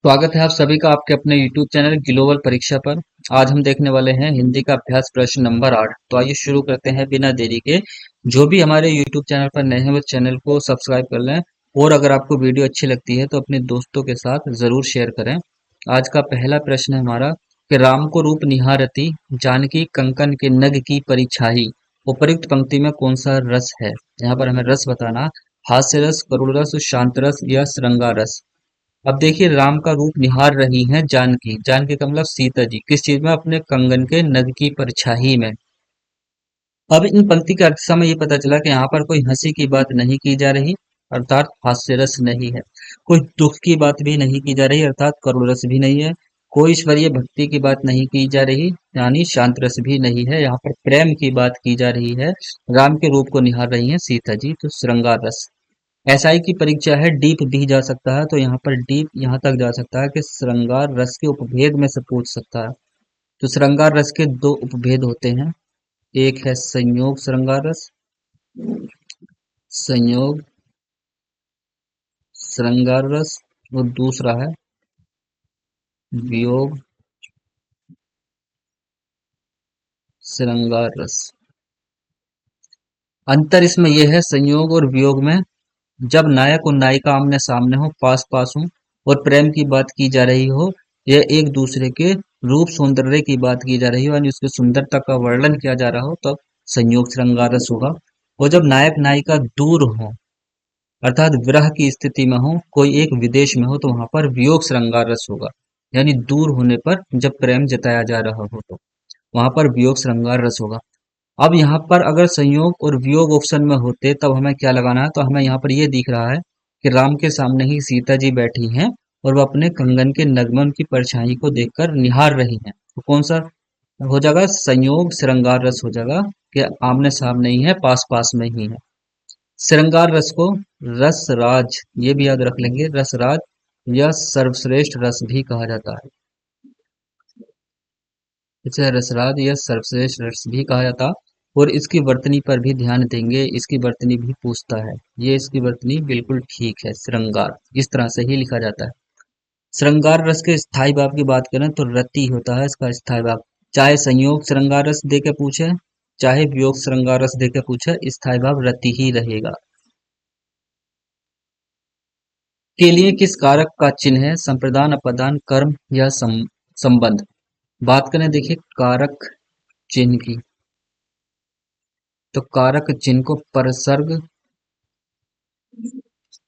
स्वागत है आप सभी का आपके अपने YouTube चैनल ग्लोबल परीक्षा पर। आज हम देखने वाले हैं हिंदी का अभ्यास प्रश्न नंबर 8। तो आइए शुरू करते हैं बिना देरी के। जो भी हमारे YouTube चैनल पर नए हैं वो चैनल को सब्सक्राइब कर लें और अगर आपको वीडियो अच्छी लगती है तो अपने दोस्तों के साथ जरूर शेयर करें। आज का पहला प्रश्न है हमारा कि राम को रूप निहारती जानकी कंकन के नग की परिछाई। उपयुक्त पंक्ति में कौन सा रस है? यहाँ पर हमें रस बताना। हास्य रस, करुण रस, शांत रस या श्रृंगार रस। अब देखिए राम का रूप निहार रही हैं जानकी। जानकी का मतलब सीता जी किस चीज में? अपने कंगन के नग की परछाई में। अब इन पंक्ति के अर्थ से हमें ये पता चला कि यहाँ पर कोई हंसी की बात नहीं की जा रही, अर्थात हास्य रस नहीं है। कोई दुख की बात भी नहीं की जा रही, अर्थात करुण रस भी नहीं है। कोई ईश्वरीय भक्ति की बात नहीं की जा रही, यानी शांत रस भी नहीं है। यहाँ पर प्रेम की बात की जा रही है। राम के रूप को निहार रही हैं सीता जी, तो श्रृंगार रस। एसआई की परीक्षा है, डीप भी जा सकता है, तो यहाँ पर डीप यहाँ तक जा सकता है कि श्रृंगार रस के उपभेद में से पूछ सकता है। तो श्रृंगार रस के दो उपभेद होते हैं। एक है संयोग श्रृंगार रस, संयोग श्रृंगार रस, और दूसरा है वियोग श्रृंगार रस। अंतर इसमें यह है संयोग और वियोग में, जब नायक और नायिका आमने सामने हो, पास पास हो और प्रेम की बात की जा रही हो, यह एक दूसरे के रूप सौंदर्य की बात की जा रही हो, यानी उसकी सुंदरता का वर्णन किया जा रहा हो, तब संयोग श्रृंगार रस होगा। और जब नायक नायिका दूर हो, अर्थात विरह की स्थिति में हो, कोई एक विदेश में हो, तो वहां पर वियोग श्रृंगार रस होगा। यानी दूर होने पर जब प्रेम जताया जा रहा हो तो वहां पर वियोग श्रृंगार रस होगा। अब यहाँ पर अगर संयोग और वियोग ऑप्शन में होते तब हमें क्या लगाना है? तो हमें यहाँ पर ये दिख रहा है कि राम के सामने ही सीता जी बैठी हैं और वो अपने कंगन के नगमन की परछाई को देखकर निहार रही हैं। तो कौन सा हो जाएगा? संयोग श्रृंगार रस हो जाएगा कि आमने सामने ही है, पास पास में ही है। श्रृंगार रस को रस राज, ये भी याद रख लेंगे, रस राज या सर्वश्रेष्ठ रस भी कहा जाता है। इसे रसराज या सर्वश्रेष्ठ रस भी कहा जाता। और इसकी वर्तनी पर भी ध्यान देंगे, इसकी वर्तनी भी पूछता है। ये इसकी वर्तनी बिल्कुल ठीक है, श्रृंगार इस तरह से ही लिखा जाता है। श्रृंगार रस के स्थायी भाव की बात करें तो रति होता है इसका स्थायी भाव। चाहे संयोग श्रृंगार रस दे के पूछे, चाहे वियोग श्रृंगार रस दे के पूछे, स्थायी भाव रति ही रहेगा। के लिए किस कारक का चिन्ह है? संप्रदान, अपदान, कर्म या संबंध। बात करें देखिए कारक चिन्ह की, तो कारक चिन्ह को परसर्ग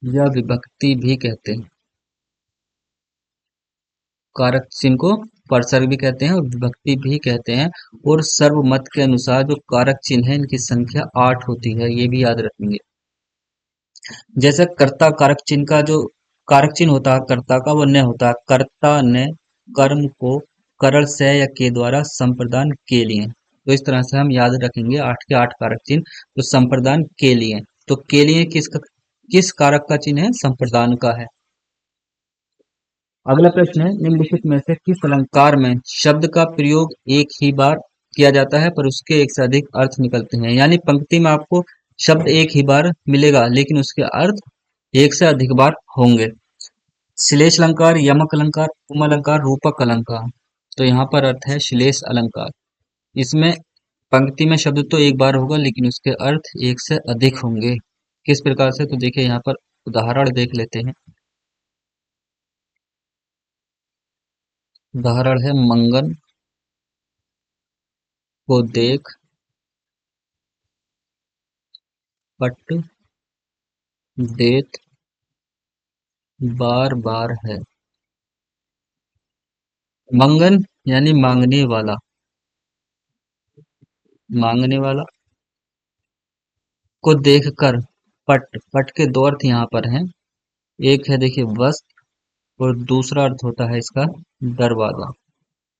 या विभक्ति भी कहते हैं। कारक चिन्ह को परसर्ग भी कहते हैं और विभक्ति भी कहते हैं। और सर्वमत के अनुसार जो कारक चिन्ह है इनकी संख्या 8 होती है, ये भी याद रखेंगे। जैसे कर्ता कारक चिन्ह का जो कारक चिन्ह होता है कर्ता का, वो न होता है। कर्ता ने कर्म को करल से या के द्वारा संप्रदान के लिए। तो इस तरह से हम याद रखेंगे 8 के 8 कारक चिन्ह। तो संप्रदान के लिए, तो के लिए किस कारक का चिन्ह है? संप्रदान का है। अगला प्रश्न है, निम्नलिखित में से किस अलंकार में शब्द का प्रयोग एक ही बार किया जाता है पर उसके एक से अधिक अर्थ निकलते हैं? यानी पंक्ति में आपको शब्द एक ही बार मिलेगा लेकिन उसके अर्थ एक से अधिक बार होंगे। श्लेष अलंकार, यमक अलंकार, उपमा अलंकार, रूपक अलंकार। तो यहाँ पर अर्थ है श्लेष अलंकार। इसमें पंक्ति में शब्द तो एक बार होगा लेकिन उसके अर्थ एक से अधिक होंगे। किस प्रकार से? तो देखिए यहाँ पर उदाहरण देख लेते हैं। उदाहरण है मंगन को देख पट देत बार बार है। मंगन यानी मांगने वाला, मांगने वाला को देखकर, पट, पट के दो अर्थ यहाँ पर हैं। एक है देखिए वस्त्र और दूसरा अर्थ होता है इसका दरवाजा।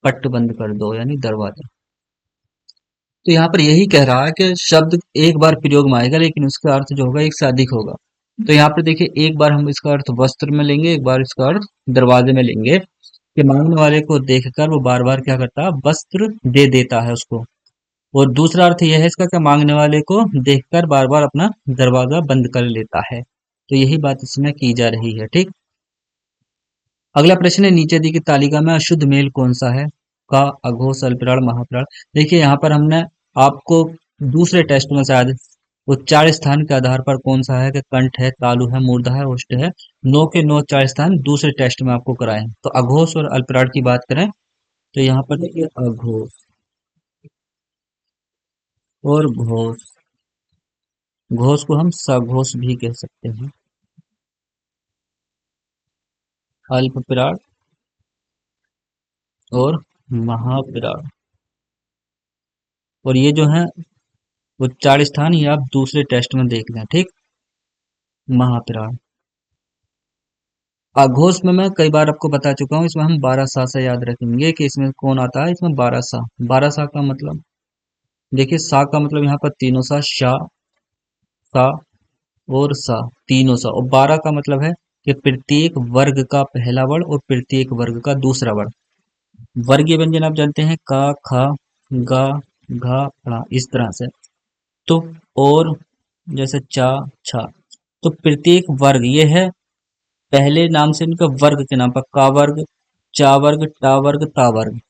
पट बंद कर दो यानी दरवाजा। तो यहाँ पर यही कह रहा है कि शब्द एक बार प्रयोग में आएगा लेकिन उसका अर्थ जो होगा एक से अधिक होगा। तो यहाँ पर देखिए एक बार हम इसका अर्थ वस्त्र में लेंगे, एक बार इसका अर्थ दरवाजे में लेंगे कि मांगने वाले को देखकर वो बार बार क्या करता है? वस्त्र दे देता है उसको। और दूसरा अर्थ यह है इसका कि मांगने वाले को देखकर बार बार अपना दरवाजा बंद कर लेता है। तो यही बात इसमें की जा रही है। ठीक। अगला प्रश्न है, नीचे दी गई तालिका में अशुद्ध मेल कौन सा है? का, अघोष, अल्पराड़, महाप्राण। देखिए यहाँ पर हमने आपको दूसरे टेस्ट में शायद उच्चार स्थान के आधार पर कौन सा है कि कंठ है, तालु है, मूर्धा है, ओष्ठ है, नो के नो चार स्थान दूसरे टेस्ट में आपको कराए हैं। तो अघोष और अल्पराड़ की बात करें तो यहाँ पर देखिए अघोष और घोष, घोष को हम सघोष भी कह सकते हैं। अल्पप्राण और महाप्राण, और ये जो है उच्चार स्थान ये आप दूसरे टेस्ट में देख लें, ठीक। महाप्राण। अघोष में मैं कई बार आपको बता चुका हूँ, इसमें हम 12 सा से याद रखेंगे कि इसमें कौन आता है। इसमें 12 सा, 12 सा का मतलब देखिए, सा का मतलब यहाँ पर तीनों सा, शा, सा और सा, तीनों सा। और 12 का मतलब है कि प्रत्येक वर्ग का पहला वर्ण और प्रत्येक वर्ग का दूसरा वर्ण। वर्गीय व्यंजन आप जानते हैं, का, खा, गा, घा, ड़ा, इस तरह से। तो और जैसे चा, छा, तो प्रत्येक वर्ग ये है पहले नाम से इनका वर्ग के नाम पर, का वर्ग, चा वर्ग, टा वर्ग, ता वर्ग।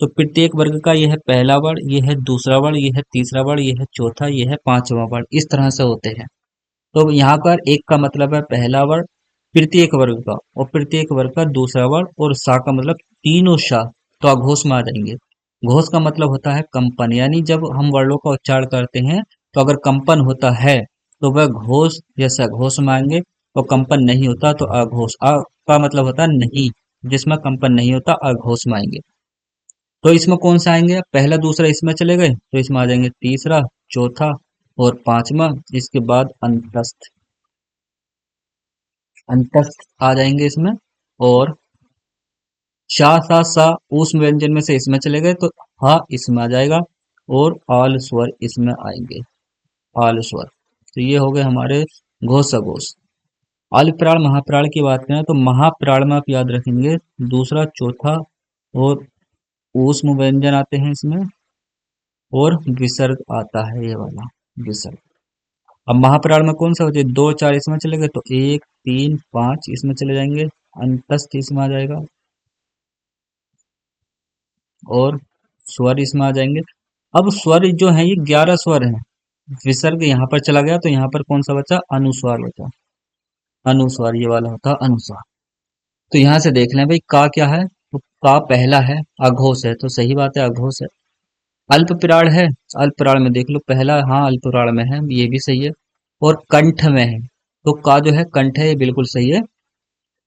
तो प्रत्येक वर्ग का यह है पहला वर्ण, यह है दूसरा वर्ण, यह है तीसरा वर्ण, यह है चौथा, यह है पांचवा वर्ण, इस तरह से होते हैं। तो यहाँ पर एक का मतलब है पहला वर्ण प्रत्येक वर्ग का, और प्रत्येक वर्ग का दूसरा वर्ण, और सा का मतलब तीनों सा। तो अघोष में आ जाएंगे। घोष का मतलब होता है कंपन, यानी जब हम वर्णों का उच्चारण करते हैं तो अगर कंपन होता है तो वह घोष या सघोष में आएंगे, और कंपन नहीं होता तो अघोष। आ का मतलब होता है नहीं, जिसमें कंपन नहीं होता अघोष में आएंगे। तो इसमें कौन सा आएंगे? पहला दूसरा इसमें चले गए तो इसमें आ जाएंगे तीसरा, चौथा और पांचवा, इसके बाद अंतस्थ, अंतस्थ आ जाएंगे इसमें। और शा सा सा ऊष्म व्यंजन में से इसमें चले गए तो हा इसमें आ जाएगा, और आल स्वर इसमें आएंगे, आल स्वर। तो ये हो गए हमारे घोष सघोष। अल्पप्राण महाप्राण की बात करें तो महाप्राण में आप याद रखेंगे दूसरा, चौथा और ऊष्म व्यंजन आते हैं इसमें, और विसर्ग आता है ये वाला विसर्ग। अब महाप्राण में कौन सा हो जाए, दो चार इसमें चले गए तो एक तीन पांच इसमें चले जाएंगे, अंतस्थ इसमें आ जाएगा, और स्वर इसमें आ जाएंगे। अब स्वर जो है ये 11 स्वर हैं। विसर्ग यहाँ पर चला गया तो यहाँ पर कौन सा बचा, अनुस्वार बचा, अनुस्वार ये वाला होता है अनुस्वार। तो यहाँ से देख लें भाई का क्या है, तो का पहला है, अघोष है, तो सही बात है अघोष है। अल्पप्राण है, अल्पप्राण में देख लो पहला, हाँ अल्पप्राण में है, ये भी सही है। और कंठ में है, तो का जो है कंठ है, ये बिल्कुल सही है।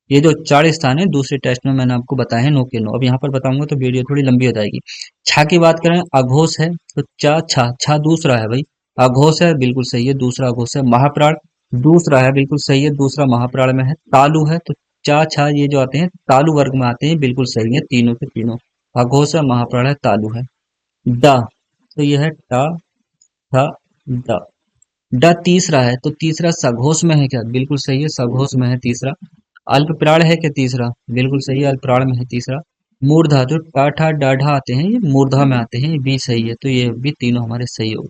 ये जो चार स्थान है दूसरे टेस्ट में मैंने आपको बताए हैं, नो के नो। अब यहाँ पर बताऊंगा तो वीडियो थोड़ी लंबी हो जाएगी। छा की बात करें, अघोष है तो चा छा, छा दूसरा है भाई, अघोष है बिल्कुल सही है, दूसरा अघोष है। महाप्राण दूसरा है, बिल्कुल सही है, दूसरा महाप्राण में है। तालु है तो चा छा ये जो आते हैं तालु वर्ग में आते हैं, बिल्कुल सही है, तीनों के तीनों। अघोष है, महाप्राण है, तालु है। ड, तो यह है टा था ड। ड तीसरा है तो तीसरा सघोष में है क्या, बिल्कुल सही है, सघोष में है तीसरा। अल्पप्राण है क्या तीसरा, बिल्कुल सही है, अल्पप्राण में है तीसरा। मूर्धा जो टाठा डाढ़ा आते हैं ये मूर्धा में आते हैं, ये भी सही है, तो ये भी तीनों हमारे सही हो।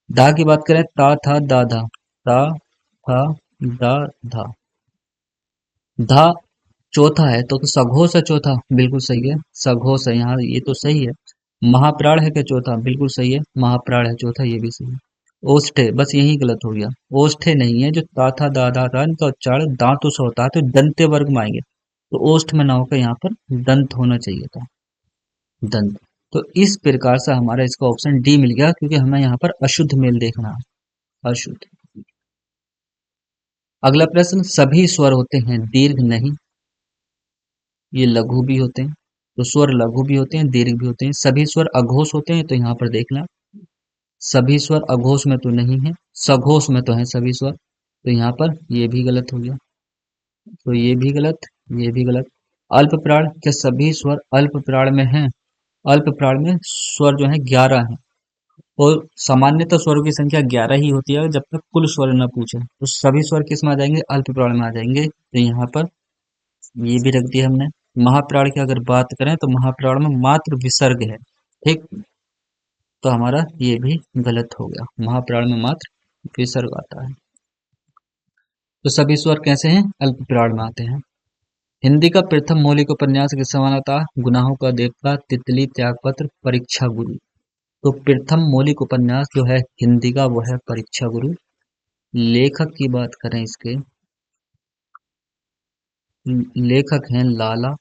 धा की बात करें, ता था दा धा, ता था दा धा। धा चौथा है तो सघोष है चौथा, बिल्कुल सही है, सघोष है यहाँ, ये तो सही है। महाप्राण है क्या चौथा, बिल्कुल सही है, महाप्राण है चौथा, ये भी सही है। ओष्ठे, बस यही गलत हो गया, ओष्ठे नहीं है, जो ता था दा धा था इनका उच्चारण दांतों से होता है, तो दंते वर्ग में आएंगे, तो ओष्ठ में ना होकर यहाँ पर दंत होना चाहिए था, दंत। तो इस प्रकार से हमारा इसका ऑप्शन डी मिल गया, क्योंकि हमें यहाँ पर अशुद्ध मेल देखना है, अशुद्ध। अगला प्रश्न, सभी स्वर होते हैं दीर्घ नहीं, ये लघु भी होते हैं, तो स्वर लघु भी होते हैं दीर्घ भी होते हैं। सभी स्वर अघोष होते हैं, तो यहाँ पर देखना सभी स्वर अघोष में तो नहीं है, सघोष में तो है सभी स्वर, तो यहाँ पर ये भी गलत हो गया, तो ये भी गलत, ये भी गलत। अल्प प्राण, क्या सभी स्वर अल्प प्राण में हैं? अल्प प्राण में स्वर जो है 11 है, और सामान्यतः स्वरों की संख्या 11 ही होती है जब तक कुल स्वर न पूछे, तो सभी स्वर किस में आ जाएंगे, अल्प प्राण में आ जाएंगे, तो यहाँ पर ये भी रख दिया हमने। महाप्राण की अगर बात करें तो महाप्राण में मात्र विसर्ग है, ठीक, तो हमारा ये भी गलत हो गया, महाप्राण में मात्र विसर्ग आता है। तो सभी स्वर कैसे हैं, अल्प प्राण में आते हैं, हिंदी का प्रथम मौलिक उपन्यास किससे बना था? गुनाहों का देवता, तितली, त्यागपत्र, परीक्षा गुरु। तो प्रथम मौलिक उपन्यास जो है हिंदी का वो है परीक्षा गुरु। लेखक की बात करें इसके, लेखक हैं लाला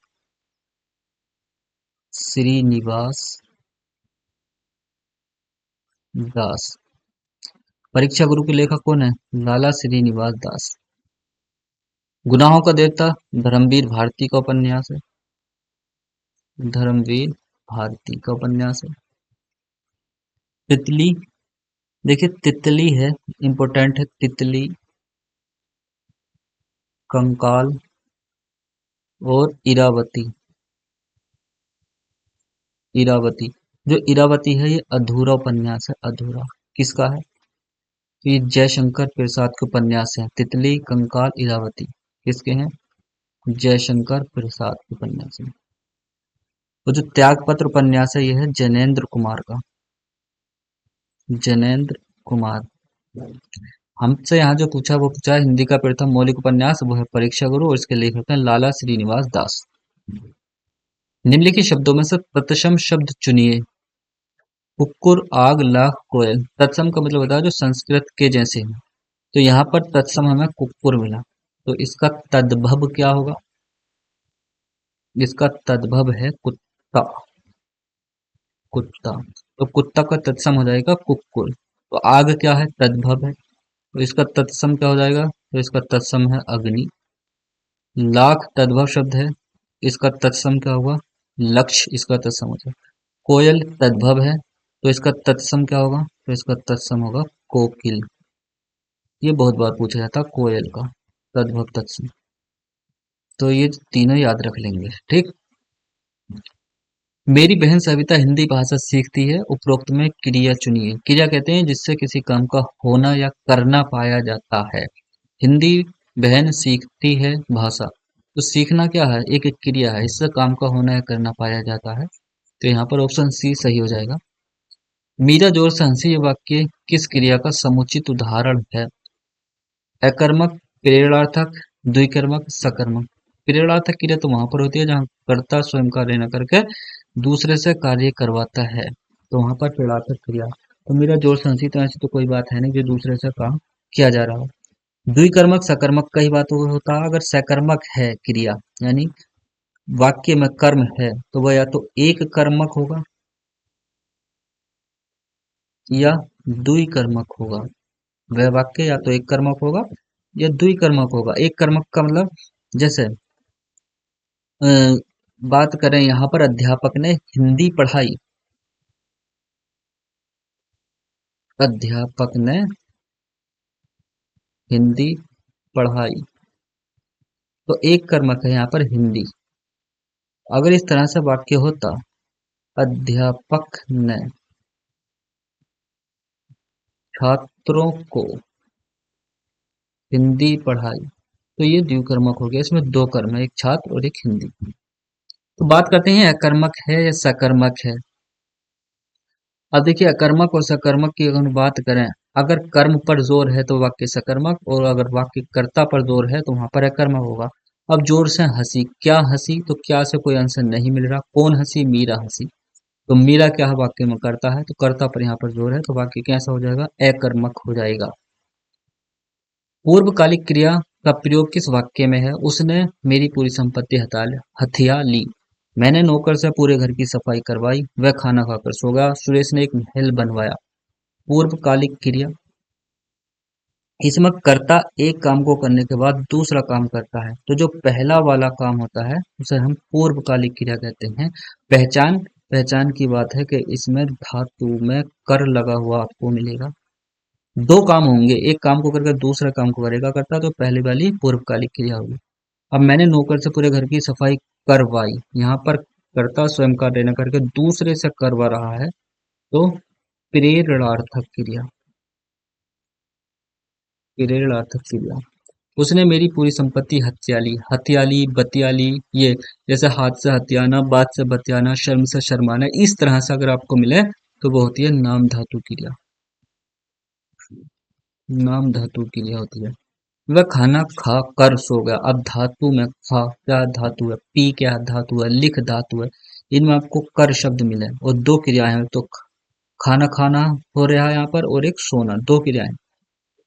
श्रीनिवास दास। परीक्षा गुरु के लेखक कौन है? लाला श्रीनिवास दास। गुनाहों का देवता धर्मवीर भारती का उपन्यास है। धर्मवीर भारती का उपन्यास है। तितली, देखिए तितली है, इंपॉर्टेंट है। तितली, कंकाल और इरावती। इरावती, जो इरावती है ये अधूरा उपन्यास है, अधूरा। किसका है? तो ये जयशंकर प्रसाद के उपन्यास है। तितली, कंकाल, इरावती किसके हैं? जयशंकर प्रसाद के उपन्यास है। तो जो त्यागपत्र उपन्यास है ये है जैनेन्द्र कुमार का। जैनेन्द्र कुमार। हमसे यहाँ जो पूछा वो पूछा है हिंदी का प्रथम मौलिक उपन्यास, वो है परीक्षा गुरु और इसके लेखक हैं लाला श्रीनिवास दास। निम्नलिखित शब्दों में से तत्सम शब्द चुनिए। कुक्कुर, आग, लाख, कोयल। तत्सम का मतलब होता है जो संस्कृत के जैसे हैं। तो यहाँ पर तत्सम हमें कुक्कुर मिला, तो इसका तद्भव क्या होगा? इसका तद्भव है कुत्ता। कुत्ता, तो कुत्ता का तत्सम हो जाएगा कुक्कुर। तो आग क्या है? तद्भव है, तो इसका तत्सम क्या हो जाएगा? तो इसका तत्सम है अग्नि। लाख तद्भव शब्द है, इसका तत्सम क्या होगा? लक्ष्य, इसका तत्सम हो जाएगा। कोयल तद्भव है, तो इसका तत्सम क्या होगा? तो इसका तत्सम होगा कोकिल। ये बहुत बार पूछा जाता है कोयल का तद्भव तत्सम। तो ये तीनों याद रख लेंगे, ठीक। मेरी बहन सविता हिंदी भाषा सीखती है। उपरोक्त में क्रिया चुनिए। क्रिया कहते हैं जिससे किसी काम का होना या करना पाया जाता है। हिंदी बहन सीखती है भाषा, तो सीखना क्या है? एक एक क्रिया है, इससे काम का होना या करना पाया जाता है। तो यहाँ पर ऑप्शन सी सही हो जाएगा। मीरा जोर से हंसी ये वाक्य किस क्रिया का समुचित उदाहरण है? अकर्मक, प्रेरणार्थक, द्विकर्मक, सकर्मक। प्रेरणार्थक क्रिया तो वहां पर होती है जहाँ कर्ता स्वयं कार्य न करके दूसरे से कार्य करवाता है, तो वहां पर प्रेरणार्थक क्रिया। तो मेरा जोर से हंसी, तो ऐसी तो कोई बात है नहीं जो दूसरे से काम किया जा रहा हो। द्विकर्मक सकर्मक का ही बात होता है। अगर सकर्मक है क्रिया, यानी वाक्य में कर्म है, तो वह या तो एक कर्मक होगा या द्विकर्मक होगा। वह वाक्य या तो एक कर्मक होगा या द्विकर्मक होगा। एक कर्मक का मतलब, जैसे अ, बात करें यहाँ पर अध्यापक ने हिंदी पढ़ाई। अध्यापक ने हिंदी पढ़ाई, तो एक कर्मक है यहाँ पर हिंदी। अगर इस तरह से वाक्य होता, अध्यापक ने छात्रों को हिंदी पढ़ाई, तो ये द्विकर्मक हो गया। इसमें दो कर्म है, एक छात्र और एक हिंदी। तो बात करते हैं अकर्मक है या सकर्मक है। अब देखिए अकर्मक और सकर्मक की अगर हम बात करें, अगर कर्म पर जोर है तो वाक्य सकर्मक, और अगर वाक्य कर्ता पर जोर है तो वहां पर अकर्मक होगा। अब जोर से हंसी, क्या हंसी? तो क्या से कोई आंसर नहीं मिल रहा। कौन हंसी? मीरा हंसी। तो मीरा क्या है? वाक्य में कर्ता है, तो कर्ता पर यहाँ पर जोर है, तो वाक्य कैसा हो जाएगा? अकर्मक हो जाएगा। पूर्वकालिक क्रिया का प्रयोग किस वाक्य में है? उसने मेरी पूरी संपत्ति हथिया ली। मैंने नौकर से पूरे घर की सफाई करवाई। वह खाना खाकर सो गया। सुरेश ने एक महल बनवाया। पूर्वकालिक क्रिया, इसमें कर्ता एक काम को करने के बाद दूसरा काम करता है, तो जो पहला वाला काम होता है उसे हम पूर्वकालिक क्रिया कहते हैं। पहचान, पहचान की बात है कि इसमें धातु में कर लगा हुआ आपको मिलेगा। दो काम होंगे, एक काम को करके दूसरा काम को करेगा करता, तो पहली वाली पूर्वकालिक क्रिया होगी। अब मैंने नौकर से पूरे घर की सफाई करवाई, यहाँ पर कर्ता स्वयं कार्य न करके दूसरे से करवा रहा है, तो प्रेरणार्थक क्रिया। प्रेरणार्थक क्रिया। उसने मेरी पूरी संपत्ति हत्या ली। हत्या ली, बतिया ली, ये जैसे हाथ से हथियाना, बात से बतियाना, शर्म से शर्माना, इस तरह से अगर आपको मिले तो वो होती है नाम धातु क्रिया। नाम धातु क्रिया होती है। वह खाना खा कर सो गया। अब धातु में खा क्या धातु है, पी क्या धातु है, लिख धातु है। इनमें आपको कर शब्द मिले और दो क्रियाएं हैं, तो खाना खाना हो रहा है यहाँ पर और एक सोना, दो क्रियाएं।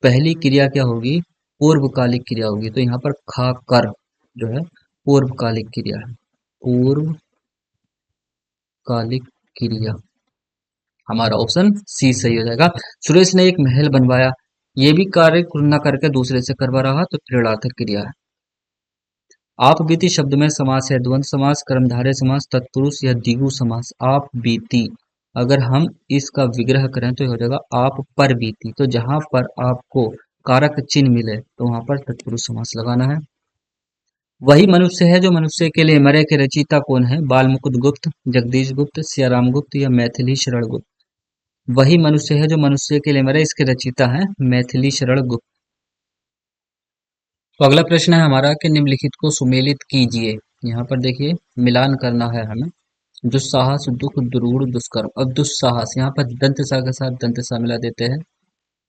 पहली क्रिया क्या होगी, पूर्वकालिक क्रिया होगी, तो यहाँ पर खा कर जो है पूर्वकालिक क्रिया है, पूर्वकालिक क्रिया। हमारा ऑप्शन सी सही हो जाएगा। सुरेश ने एक महल बनवाया, ये भी कार्य न करके दूसरे से करवा रहा, तो क्रियार्थक क्रिया है। आप बीती शब्द में समास है द्वंद्व समास, कर्मधारय समास, तत्पुरुष या द्विगु समास। आप बीती, अगर हम इसका विग्रह करें तो ये हो जाएगा आप पर बीती। तो जहां पर आपको कारक चिन्ह मिले तो वहां पर तत्पुरुष समास लगाना है। वही मनुष्य है जो मनुष्य के लिए मरे, के रचयिता कौन है, बाल मुकुंद गुप्त, जगदीश गुप्त, सियाराम गुप्त या मैथिली शरण गुप्त। वही मनुष्य है जो मनुष्य के लिए मरे, इसके रचयिता है मैथिली शरण गुप्त। तो अगला प्रश्न है हमारा कि निम्नलिखित को सुमेलित कीजिए। यहाँ पर देखिए मिलान करना है हमें। दुस्साहस, दुख, दुरूह, दुष्कर्म। अब दुस्साहस, यहाँ पर दंत सा के साथ दंत सा मिला देते हैं,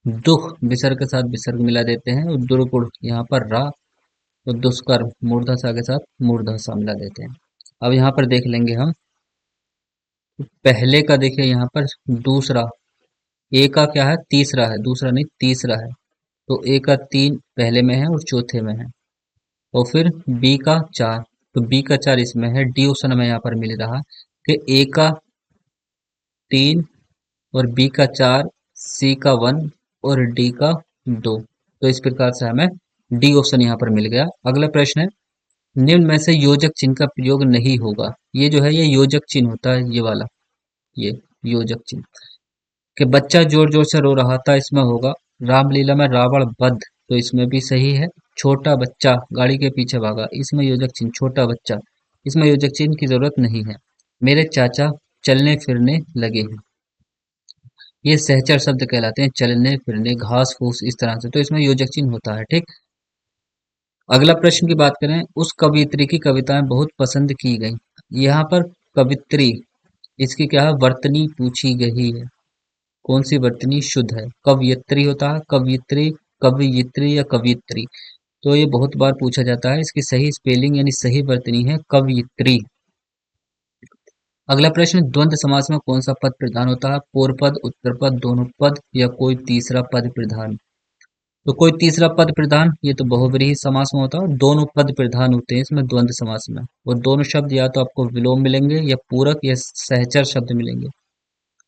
दुख विसर्ग के साथ विसर्ग मिला देते हैं, और दुर्गुण यहाँ पर रा, तो दुष्कर्म मूर्धा सा के साथ मूर्धा सा मिला देते हैं। अब यहाँ पर देख लेंगे हम पहले का, देखिए यहाँ पर दूसरा, ए का क्या है तीसरा है, दूसरा नहीं तीसरा है, तो ए का 3 पहले में है और चौथे में है। और फिर बी का 4, तो बी का 4 इसमें है। डी ऑप्शन में यहाँ पर मिल रहा कि ए का 3 और बी का 4, सी का 1 और डी का 2। तो इस प्रकार से हमें डी ऑप्शन यहाँ पर मिल गया। अगला प्रश्न है, निम्न में से योजक चिन्ह का प्रयोग नहीं होगा। ये जो है ये योजक चिन्ह होता है, ये वाला, ये योजक चिन्ह। कि बच्चा जोर जोर से रो रहा था, इसमें होगा। रामलीला में रावण वध, तो इसमें भी सही है। छोटा बच्चा गाड़ी के पीछे भागा, इसमें योजक चिन्ह छोटा बच्चा, इसमें योजक चिन्ह की जरूरत नहीं है। मेरे चाचा चलने फिरने लगे हैं, ये सहचर शब्द कहलाते हैं, चलने फिरने घास फूस इस तरह से, तो इसमें योजक चिन्ह होता है। ठीक। अगला प्रश्न की बात करें, उस कवियत्री की कविताएं बहुत पसंद की गई। यहाँ पर कवित्री, इसकी क्या है वर्तनी पूछी गई है, कौन सी वर्तनी शुद्ध है। कवयित्री होता है, कवियत्री, कवियत्री या कवियत्री, तो ये बहुत बार पूछा जाता है। इसकी सही स्पेलिंग यानी सही वर्तनी है कवयित्री। अगला प्रश्न, द्वंद्व समास में कौन सा पद प्रधान होता है, पूर्व पद, उत्तर पद, दोनों पद या कोई तीसरा पद प्रधान। तो कोई तीसरा पद प्रधान, ये तो बहुव्रीहि समास में होता है, दोनों पद प्रधान होते हैं इसमें द्वंद्व समास में। और दोनों शब्द या तो आपको विलोम मिलेंगे या पूरक या सहचर शब्द मिलेंगे।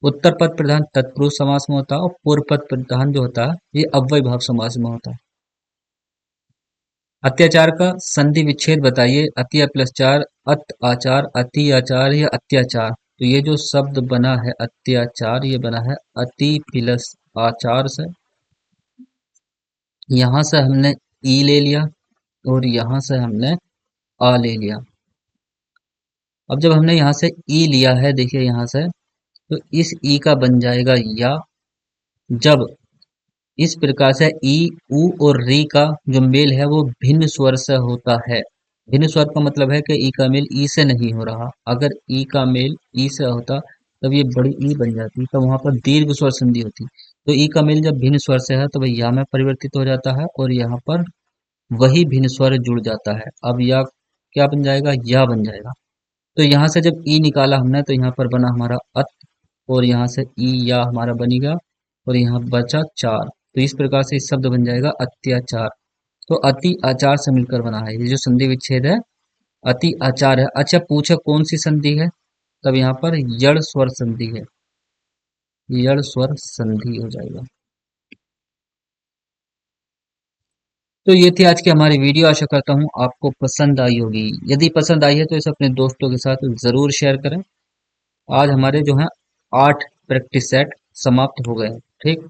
उत्तर पद प्रधान तत्पुरुष समास में होता है, और पूर्व पद प्रधान जो होता है ये अव्यय भाव समास में होता है। अत्याचार का संधि विच्छेद बताइए। अति प्लस 4, अत आचार, अति आचार या अत्याचार। तो ये जो शब्द बना है अत्याचार, ये बना है अति प्लस आचार से। यहां से हमने ई ले लिया और यहां से हमने आ ले लिया। अब जब हमने यहां से ई लिया है, देखिए यहां से, तो इस ई का बन जाएगा या। जब इस प्रकार से ई, ऊ और री का जो मेल है वो भिन्न स्वर से होता है। भिन्न स्वर का मतलब है कि ई का मेल ई से नहीं हो रहा। अगर ई का मेल ई से होता तब ये बड़ी ई बन जाती, तब वहां पर दीर्घ स्वर संधि होती। तो ई का मेल जब भिन्न स्वर से है तो वह या में परिवर्तित हो जाता है और यहाँ पर वही भिन्न स्वर जुड़ जाता है। अब या क्या बन जाएगा, या बन जाएगा। तो यहाँ से जब ई निकाला हमने तो यहाँ पर बना हमारा अत, और यहाँ से ई या हमारा बनेगा और यहाँ बचा चार। तो इस प्रकार से इस शब्द बन जाएगा अत्याचार। तो अति आचार से मिलकर बना है, ये जो संधि विच्छेद है अति आचार है। अच्छा पूछे कौन सी संधि है, तब यहाँ पर यड़ स्वर संधि है, यड़ स्वर संधि हो जाएगा। तो ये थी आज की हमारी वीडियो, आशा करता हूँ आपको पसंद आई होगी। यदि पसंद आई है तो इसे अपने दोस्तों के साथ जरूर शेयर करें। आज हमारे जो है 8 प्रैक्टिस सेट समाप्त हो गए। ठीक।